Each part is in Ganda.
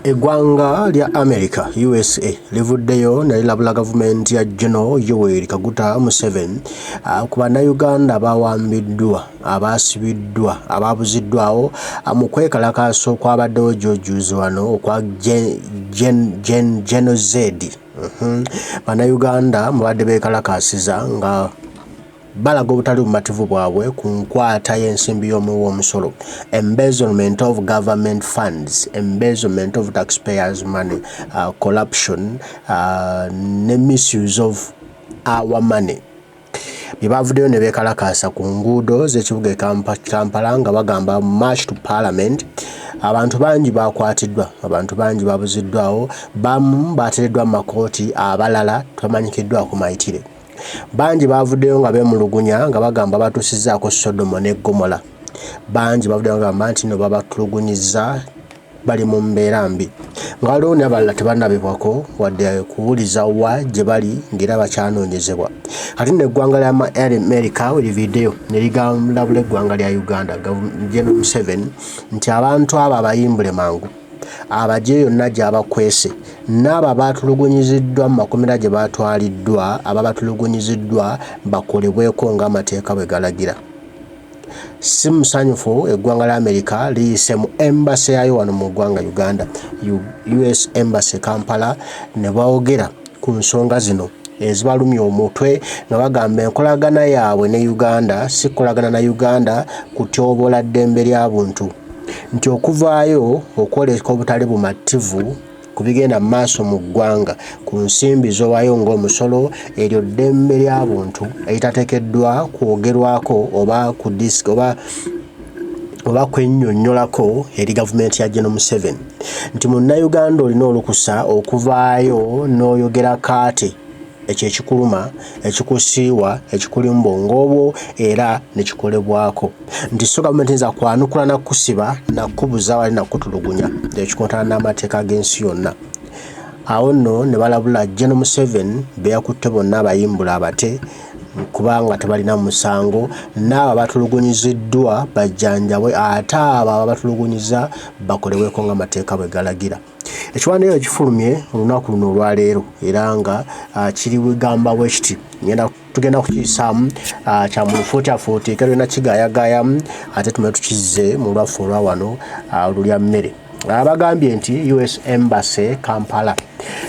Eggwanga lya America USA livuddeyo ne lirabula gavumenti ya General Yoweri Kaguta Museveni ku bannayuganda abawambiddwa, abaasibiddwa, ababuziddwawo mu kwekalakaasa okwabaddewo gy'ojuuzi wano okwa genocide. Bannayuganda mubadde beekalakaasiza nga balaga obutali bumativu bwabwe ku nkwata y'ensimbi y'omusolo, embezzlement of government funds, embezzlement of taxpayers money, corruption, ne misuse of our money. Bibavuddeyo ne beekalakaasa ku nguudo z'ekibuga e Kampala nga bagamba march to parliament. Abantu bangi bakwatiddwa, abantu bangi babuziddwawo, bamu bateereddwa mu makooti, abalala tamanyikiddwa ku mayitire. Bangi bavuddeyo nga beemulugunya nga bagamba batuusizzaako Sodomo ne Gomora. Bangi bavuddeyo nga bagamba nti no babatulugunyizza bali mu mbeera mbi. Nga waliwo n'abalala tebannabibwako wadde kuwuliza wa gye bali ng'era bakyanoonyezebwa. Kati n'eggwanga lya America lividdeyo ne ligambulabula eggwanga lya Uganda General Museveni nti abantu abo abayimbule mangu, abagye yonna gy'abakwese, n'abo abaatulugunyiziddwa mu makomera gye baatwaliddwa, ababatulugunyiziddwa bakolebweko ng'amateeka bwe galagira. Si musanyufu eggwanga lya America liyise mu embassy yayo wano mu ggwanga Uganda, US Embassy Kampala, ne boogera ku nsonga zino ezibalumya omutwe nga bagamba enkolagana yaabwe ne Uganda si kolagana na Uganda kutyoboola ddembe lya buntu, nti okuvaayo okwoleka obutali bumativu ku bigenda mu maaso mu ggwanga ku nsimbi z'owaayo ng'omusolo, eryo ddembe lya buntu eritateekeddwa kwogerwako oba ku disiki oba kwennyonnyolako eri gavumenti ya General Museveni, nti munnayuganda olina olukusa okuvaayo n'oyogera kaate ekyo ekikuluma, ekikusiiwa, ekikuli mu bwongo bwo era ne kikolebwako, nti so gavumenti nza kwanukula na kusiba na kubuza wali na kutulugunya ekikontana n'amateeka g'ensi yonna. Awo nno ne balabula General Museveni Beyakute bonna abayimbula abate kubanga tebalina musango, n'abo abatulugunyiziddwa bajjanjabwe, ate abo abatulugunyiza bakolebweko ng'amateeka bwe galagira. Ekiwandiiko ekifulumye olunaku luno olwaleero era nga kiri bigamba bwe kiti, tugenda kukiyisaamu kya mu lufuutiafuuti era kigaayagaayamu ate tume tukizze mu lwaffe olwa wano olulya mmere. Bagambye nti US Embassy Kampala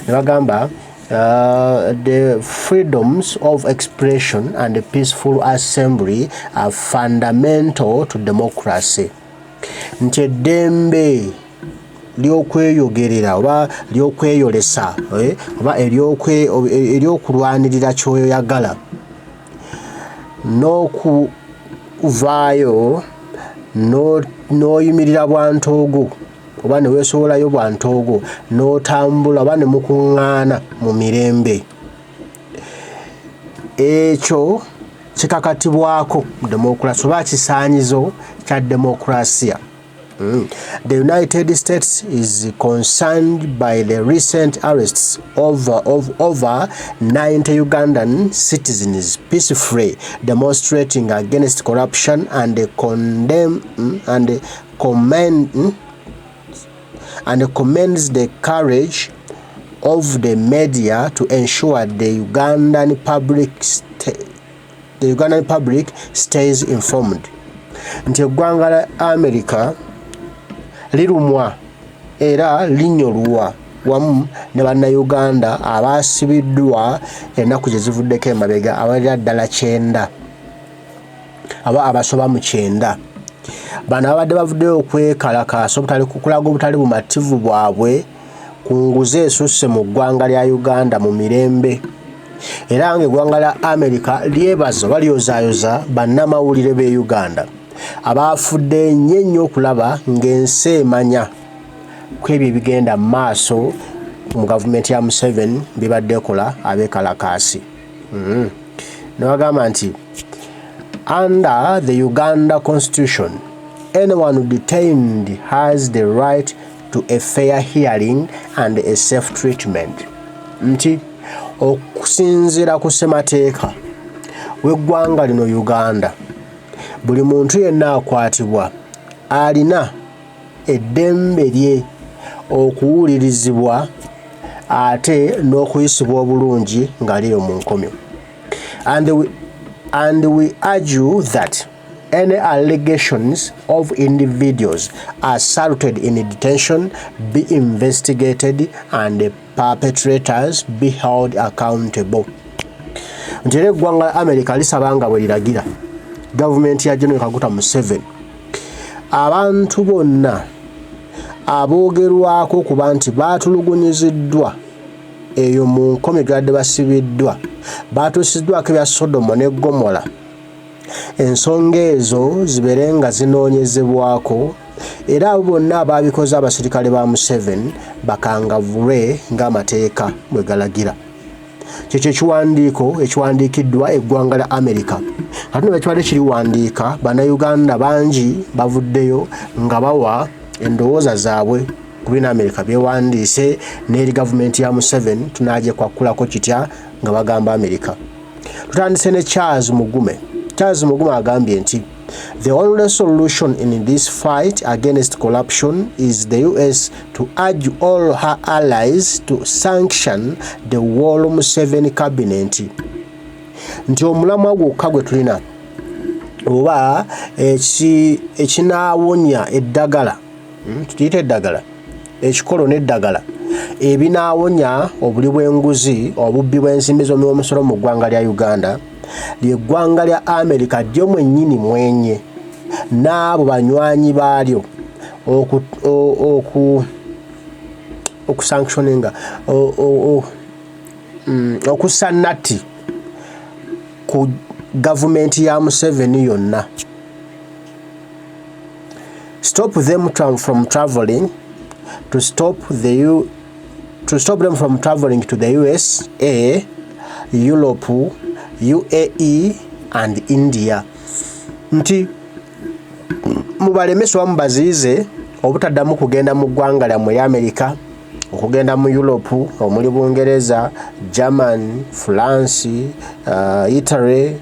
ne bagamba the freedoms of expression and peaceful assembly are fundamental to democracy. Nti eddembe ly'okweyogerera oba ly'okweyolesa oba ery'okulwanirira ky'oyagala n'okuvaayo n'oyimirira bwantoogo oba ne weesowolayo bwantoogo n'otambula oba ne mukuŋŋaana mu mirembe, ekyo kikakatibwako demokrasi oba kisaanyizo kya demokrasiya. The United States is concerned by the recent arrests of over 90 Ugandan citizens peacefully demonstrating against corruption and commends the courage of the media to ensure the Ugandan public stays informed. Nti eggwanga la America lirumwa era linyolwa wamu ne bannayuganda abaasibiddwa ennaku gye zivuddeko emabega abalira ddala 9 aba abasoba mu 9. Bano abadde bavuddeyo okwekalakaasa kulaga obutali bumativu bwabwe ku nguzi esusse mu ggwanga lya Uganda mu mirembe, era ng'eggwanga lya America lyebaza oba lyozaayoza bannamawulire b'e Uganda abaafudde ennyo okulaba ng'ensi emanya ku ebyo ebigenda mu maaso mu gavumenti ya Museveni bibadde kola abeekalakaasi. Ne bagamba nti under the Uganda Constitution, anyone detained has the right to a fair hearing and a safe treatment. Nti okusinziira ku ssemateeka w'eggwanga lino Uganda, buli muntu yenna akwatibwa alina eddembe lye okuwulirizibwa ate n'okuyisibwa obulungi ng'aliyo mu nkomyo. And we argue that any allegations of individuals assaulted in detention be investigated and perpetrators be held accountable. Nti era eggwanga America lisaba nga bwe liragira gavumenti ya General Kaguta Museveni abantu bonna aboogerwako kuba nti baatulugunyiziddwa eyo mu nkomyo gadde basibiddwa baatuusiddwako ebya Sodomo ne Gomora, ensonga ezo zibeere nga zinoonyezebwako era abo bonna abaabikoze abasirikale ba Museveni bakangavulwe ng'amateeka bwe galagira. Kyekyo ekiwandiikiddwa eggwanga lya America. Kati nno ekibadde kiriwandiika bannayuganda bangi bavuddeyo nga bawa endowooza zaabwe ku bino America byewandiise n'eri gavumenti ya Museveni tunaaje kwakkulako kitya nga bagamba America. Tutandise ne Charles Mugume agambye nti the only solution in this fight against corruption is the US to urge all her allies to sanction the whole Museveni cabinet. Nti omulamwa gwokka gwe tulina oba ekinaawonya eddagala tutiyita eddagala ekikolo n'eddagala ebinaawonya obuli bw'enguzi obubbi bw'ensimbi z'omusolo mu ggwanga lya Uganda ly'eggwanga lya America ddyo mwennyini mwenye n'abo banywanyi baalyo okusanctioninga okussa natti ku gavumenti ya Museveni yonna. Stop them from traveling to stop them from traveling to the USA, Europe, UAE and India. Nti mubalemeswa mubaziize obutaddamu kugenda mu ggwanga lyammwe ya America, okugenda mu Europe omuli Bungereza, German, France, Italy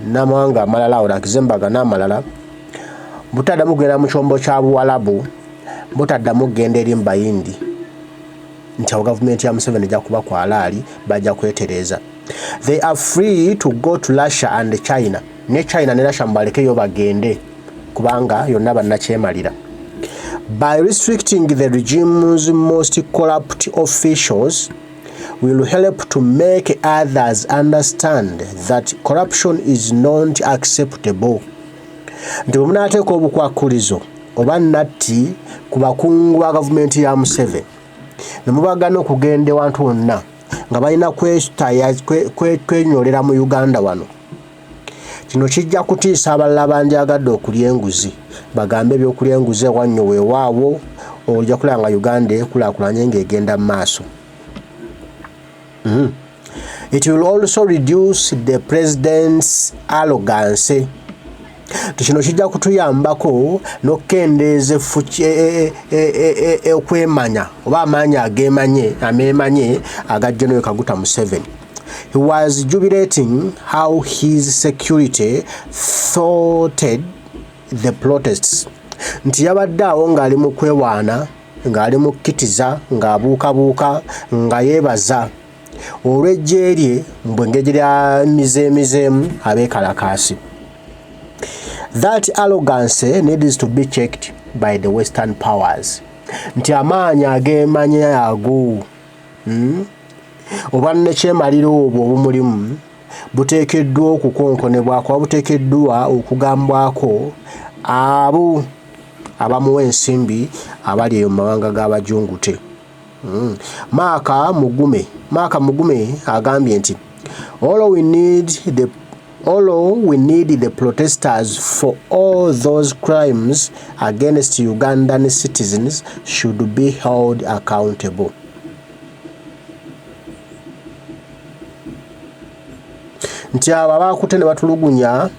n'amawanga amalala olakizembaga n'amalala. Butaddamu kugenda mu kyombo kya Buwalabu, butaddamu kugenda eri mu Bayindi. Nti awo gavumenti ya Museveni ejja kuba kwa alaali bajja kwetereeza. They are free to go to Russia and China. Ne China ne Russia mbalekeyo bagende kubanga yonna bannakyemalira. By restricting the regime's most corrupt officials will help to make others understand that corruption is not acceptable. Nti bwe munaateeka obukwakulizo oba natti ku bakungu ba gavumenti ya Museveni ne mubagana okugenda ewantu wonna nga balina kwenyolera mu Uganda wano, kino kijja kutiisa abalala bandyagadde okulya enguzi bagambe ebyokulya enguzi ewannyo weewaawo ojja kulaba nga Uganda ekulaakulanye ng'egenda mu maaso. It will also reduce the president's arrogance. Kino kijja kutuyambako n'okukendeeza okwemanya oba amaanyi ameemanye aga General Kaguta Museveni. He was jubilating how his security thwarted the protests. Nti yabadde awo ng'ali mu kwewaana, ng'ali mu kkitiza, ng'abuukabuuka, nga yeebaza olw'eggye lye mu bwengeri lya mizeemizeemu abeekalakaasi. That arrogance needs to be checked by the Western powers. Nti amaanyi ageemanya ago oba nekyemaliro obwo obumulimu buteekeddwa okukonkonebwako, buteekeddwa okugambwako abo abamuwa ensimbi abali eyo mu mawanga g'abajungute. Maaka Mugume agambye nti all we need the protesters for all those crimes against Ugandan citizens should be held accountable. Nti abo abaakute ne batulugunya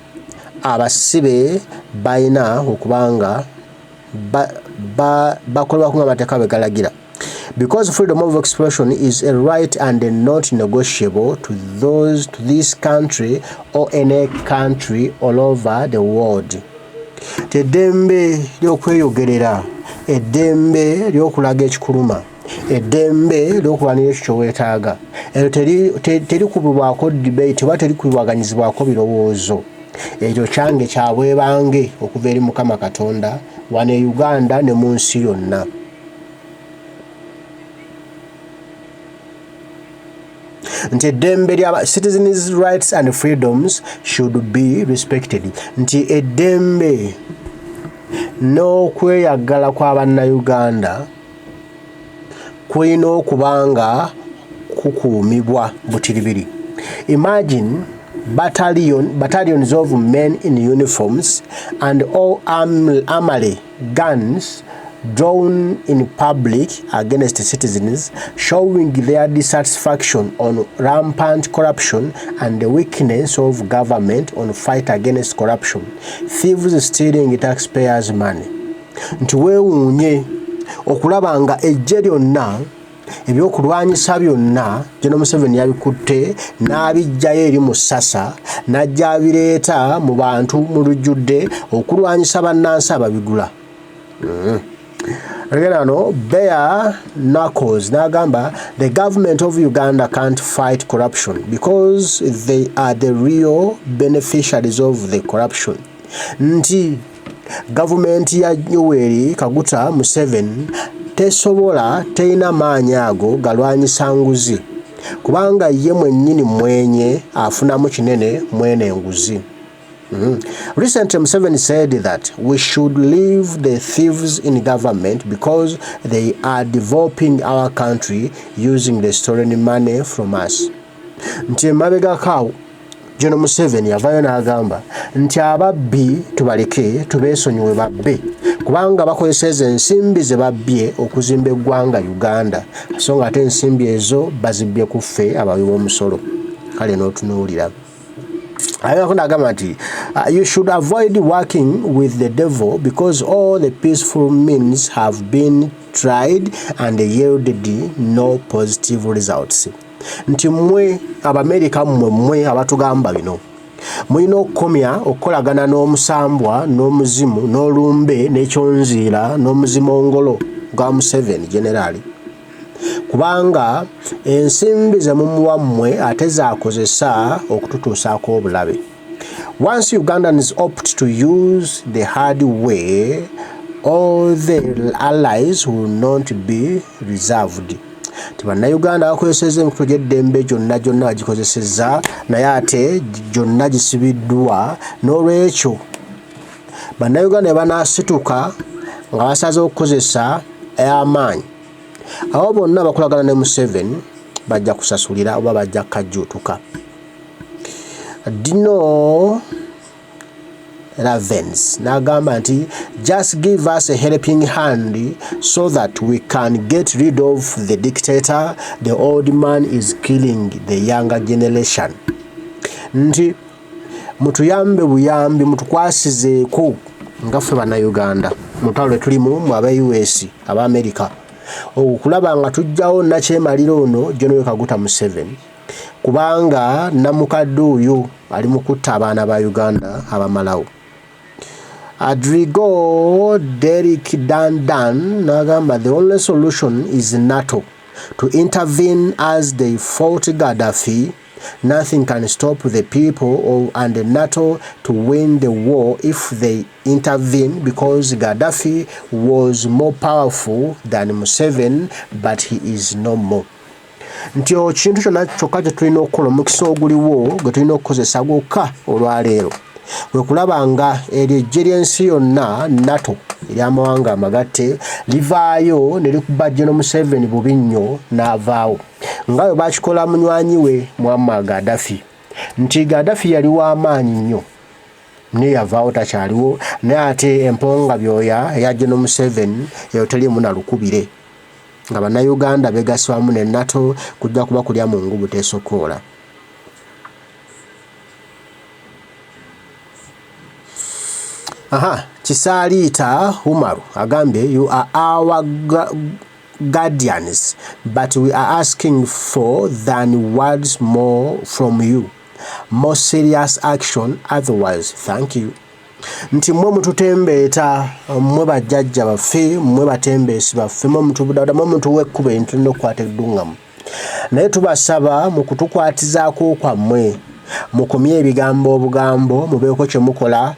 abasibe balina okubanga bakolebwa ku amateeka bwe galagira. Because freedom of expression is a right and not negotiable to this country or any country all over the world. Teddembe ly'okweyogerera eddembe ly'okulaga ekikuluma, eddembe ly'okulwanira ekyo ky'oweetaaga. Eryo terikubibwako debate oba terikubibwaganyizibwako birowoozo. Ekyo kyange kya bwebange okuva eri Mukama Katonda wano e Uganda ne mu nsi yonna. Nti eddembe lya citizens' rights and freedoms should be respected. Nti eddembe n'okweyagala kw'Abannayuganda kulina okubanga kukuumibwa butiribiri. Imagine battalions of men in uniforms and all armored guns drawn in public against citizens, showing their dissatisfaction on rampant corruption and the weakness of government on fight against corruption, thieves stealing taxpayers' money. Nti weewuunye okulaba nga ejje lyonna ebyokulwanyisa byonna General Museveni yabikutte n'abijjayo eri mu ssasa n'ajja abireeta mu bantu mu lujjudde okulwanyisa bannansi ababigula. Bare knuckles n'agamba the government of Uganda can't fight corruption because they are the real beneficiaries of the corruption. Nti gavumenti ya Yoweri Kaguta Museveni tesobola teina maanyi ago galwanyisa nguzi kubanga ye mwennyini mwenye afunamu kinene mwene nguzi. Recently, Museveni said that we should leave the thieves in government because they are developing our country using the stolen money from us. Nti mabega kawo General Museveni yavayo n'agamba nti ababbi tubaleke tubeesonyiwe babbe kubanga bakozesa ensimbi ze babbye okuzimba eggwanga Uganda so nga ate ensimbi ezo bazibbye ku ffe abawi b'omusolo. Kale n'otunuulira. You should avoid working with the devil because all the peaceful means have been tried and yielded no positive results. Nti mwe Abamerika mwe abatugamba bino mulina okukomya okukolagana n'omusambwa n'omuzimu n'olumbe n'ekyonziira n'omuzimongolo gwa Museveni generali kubanga ensimbi ze mumuwa mmwe ate zaakozesa okututuusaako obulabe. Once Ugandans opt to use the hard way, all the allies will not be reserved. Bannayuganda bakozesezza emikutu gy'eddembe gyonna bagikozesezza naye ate gyonna gisibiddwa. N'olwekyo bannayuganda banaasituka nga basaze okukozesa amaanyi abo bonna bakolagana ne Museveni bajja kusasulira oba bajja kajjuutuka. Dino Ravens n'agamba nti just give us a helping hand so that we can get rid of the dictator. The old man is killing the younger generation. Nti mutuyambe buyambi mutukwasizeeko nga ffe bannayuganda mutalo lwe tulimu mu aba US aba America okulaba nga tujjawo nakyemaliro ono General Kaguta Museveni kubanga namukadde oyo ali mu kutta abaana ba Uganda abamalawo. Adrigo Derek Dan n'agamba the only solution is NATO to intervene as they fought Gaddafi. Nothing can stop the people and NATO to win the war if they intervene because Gaddafi was more powerful than Museveni, but he is no more. Nti kintu kyonna kyokka kye tulina okukola omukisa oguliwo gwe tulina okukozesa gwokka olwaleero we kulaba nga erijje ly'ensi yonna NATO ery'amawanga amagatte livaayo ne likuba General Museveni bubi nnyo n'avaawo nga bwe bakikola munywanyi we Muammar Gaddafi. Nti Gaddafi yali w'amaanyi nnyo naye yavaawo takyaliwo naye ate emponga byoya eya General Museveni eyo teriimu na lukubire nga bannayuganda beegasibwamu ne NATO kujja kuba kulya mu ngubu teesokoola. Kisaliita Umaru agambye you are our guardians but we are asking for than words more from you, more serious action otherwise. Thank you. nti mwe mututembeeta mwe bajjajja baffe mwe batembeesi baffe mwe mutubudada mwe mutuwekkuba entulina okukwata eddungamu naye tubasaba mu kutukwatizaako kwammwe mukomye ebigambo obugambo mubeeko kye mukola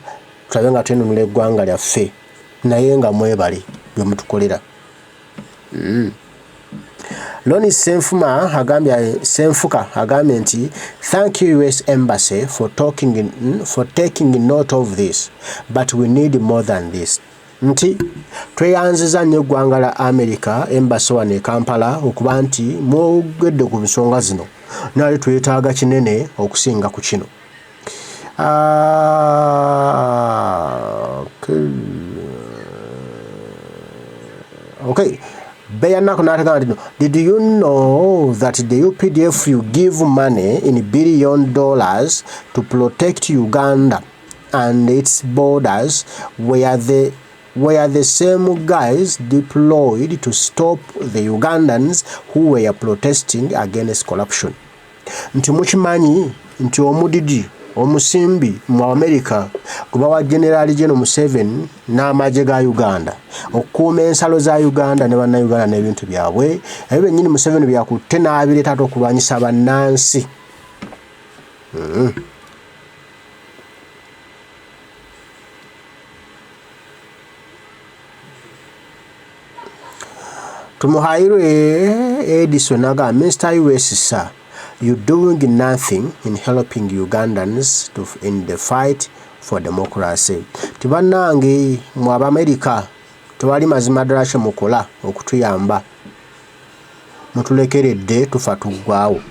tulabe nga twenunula eggwanga lyaffe naye nga mwebale bye mutukolera. Loni Senfuka agambye nti thank you US Embassy for taking note of this but we need more than this. Nti tweyanziza nnyo eggwanga la America Embassy wano e Kampala okuba nti mwogedde ku nsonga zino naye twetaaga kinene okusinga ku kino. Okay. Did you know that the UPDF you give money in $1 billion to protect Uganda and its borders were the same guys deployed to stop the Ugandans who were protesting against corruption? Nti mukimanyi nti omudidi omusimbi mu America kuba wa General Museveni n'amagye ga Uganda okukuuma ensalo za Uganda ne bannayuganda n'ebintu byabwe ebyo bennyini Museveni byakutte n'abireeta okulwanyisa bannansi. Tumuhairwe Edison aga Mr. US sir, you doing nothing in helping Ugandans in the fight for democracy. Tibannange mu America tewali mazima ddala kye mukola okutuyamba mutulekeredde tufa tuggwaawo.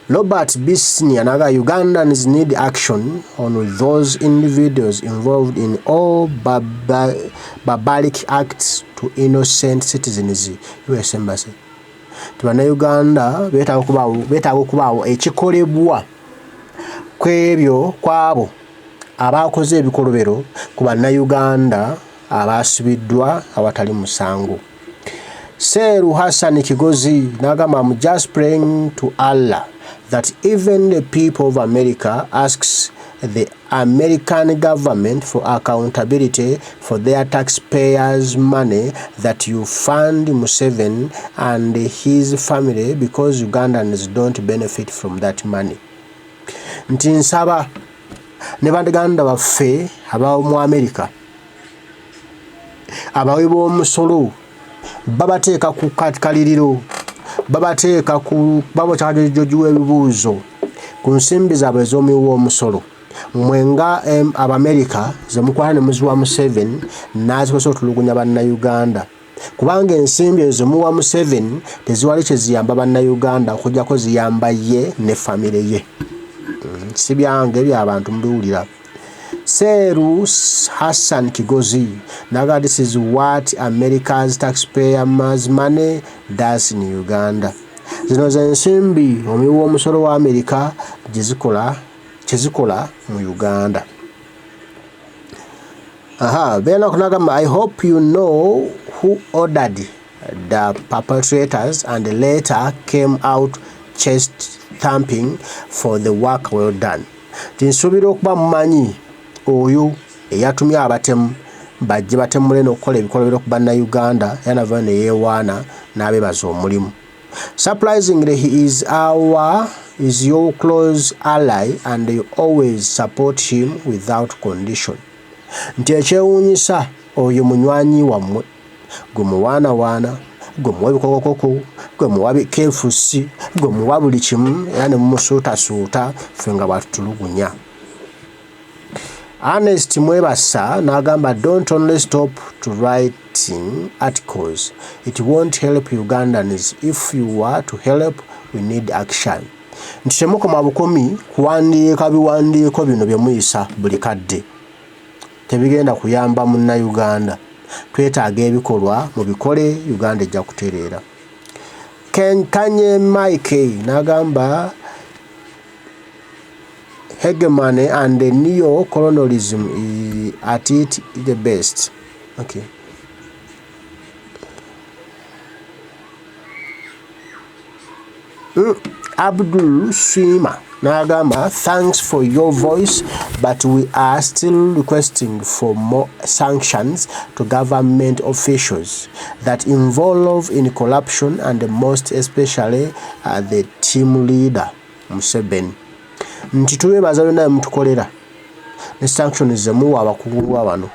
Robert B. Senior naga Ugandans need action on those individuals involved in all barbaric acts to innocent citizens. US Embassy. Uganda beetaaga okubaawo ekikolebwa kwebyo kwabo abaakoze ebikolobero ku bannayuganda abaasibiddwa awatali musango. Seru Hassan Kigozi nagamba I'm just praying to Allah that even the people of America asks the American government for accountability for their taxpayers' money that you fund Museveni and his family because Ugandans don't benefit from that money. Nti nsaba ne baganda baffe aba mu America abawe b'omusolo babateeka ku kaliriro babateeka ku babokyajojjuwa ebibuuzo ku nsimbi zaabwe ez'omuwi w'omusolo mwenga Abamerika ze mukwala ne muziwa Museveni n'azikozesa otulugunya bannayuganda kubanga ensimbi ezo zemuwa Museveni teziwali kye ziyamba bannayuganda okujjako ziyamba ye ne famire ye. Si byange by'abantu mubiwulira. Seru Hassan Kigozi naga this is what America's taxpayers' money does in Uganda. Zino ze nsimbi omuwi w'omusolo wa America kyezikola mu Uganda. I hope you know who ordered the perpetrators and later came out chest thumping for the work well done. Tinsuubira okuba mumanyi oyo eyatumye abatemu bajje batemule n'okukola ebikolobero ku bannayuganda yanava ne yeewaana n'abeebaza omulimu. Surprisingly, he is your close ally and you always support him without condition. Nti ekyewuunyisa oyo munywanyi wammwe gwe muwaanawaana gwe muwa ebikokokoko gwe muwa kefusi gwe muwa buli kimu era ne mumusuutasuuta ffe nga bwatutulugunya. Ernest Mwebasa n'agamba don't only stop to writing articles. It won't help Ugandans. If you were to help, we need action. Nti temukoma bukomi kuwandiika biwandiiko bino bye muyisa buli kadde. Tebigenda kuyamba munnayuganda. Twetaaga ebikolwa mu bikole Uganda ejja kutereera. Kanye Mike n'agamba hegemony and the neo-colonialism is at its the best. Okay. Abdul Swima n'agamba thanks for your voice but we are still requesting for more sanctions to government officials that involve in corruption and most especially the team leader Museveni. Nti twebaza byonna mutukolera ne sanctions zemuwa abakungu wano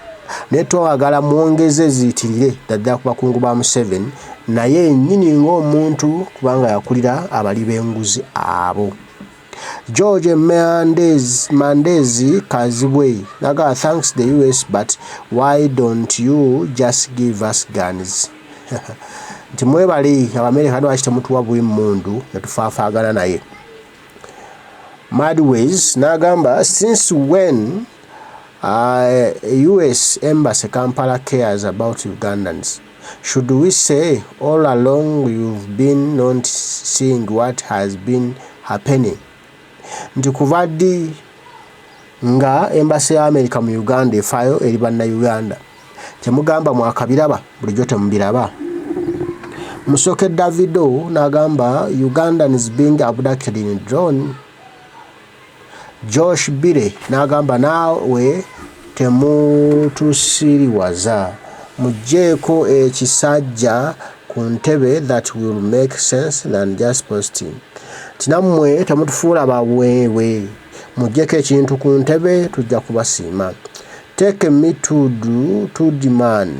ne twagala mwongeze ziitirire ddala ku bakungu ba Museveni naye nnyini ng'omuntu kubanga yakulira abali b'enguzi abo. George Mandezi Kazibwe naga thanks the US but why don't you just give us guns? Nti mwebali Abamerika lwaki temutuwa bw'emmundu ne tufaafaagana naye. Madways n'agamba since when US Embassy Kampala cares about Ugandans? Should we say all along you've been not seeing what has been happening? Nti kuva ddi nga Embassy ya America mu Uganda efaayo eri bannayuganda temugamba mwakabiraba bulijjo temubiraba. Musoke Davido n'agamba Ugandans being abducted in drone. Josh Bire n'agamba naawe temutusiriwaza mugjeeko ekisajja ku ntebe that will make sense than just posting. Tinammwe temutufuula baweewe mugjeeko ekintu ku ntebe tujja kubasiima. Take me to the man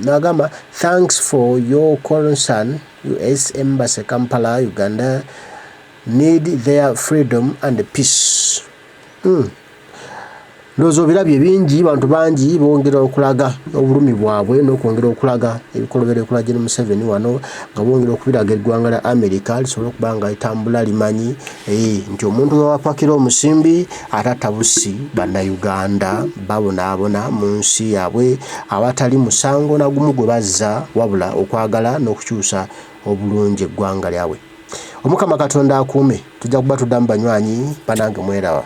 n'agamba thanks for your concern. US Embassy Kampala Uganda need their freedom and peace. Ndowooza obirabye bingi bantu bangi bongera okulaga obulumi bwabwe n'okwongera okulaga ebikolobero ekola Gen Museveni wano nga bongera okubiraga eggwanga lya America lisobole okuba nga litambula limanyi nti omuntu wapakira omusimbi atatta busi bannayuganda babonaabona mu nsi yaabwe abatali musango na gumu gwe bazza wabula okwagala n'okukyusa obulungi eggwanga lyabwe. Omukama Katonda akuume tujja kuba tuddamu banywanyi banange mweraba.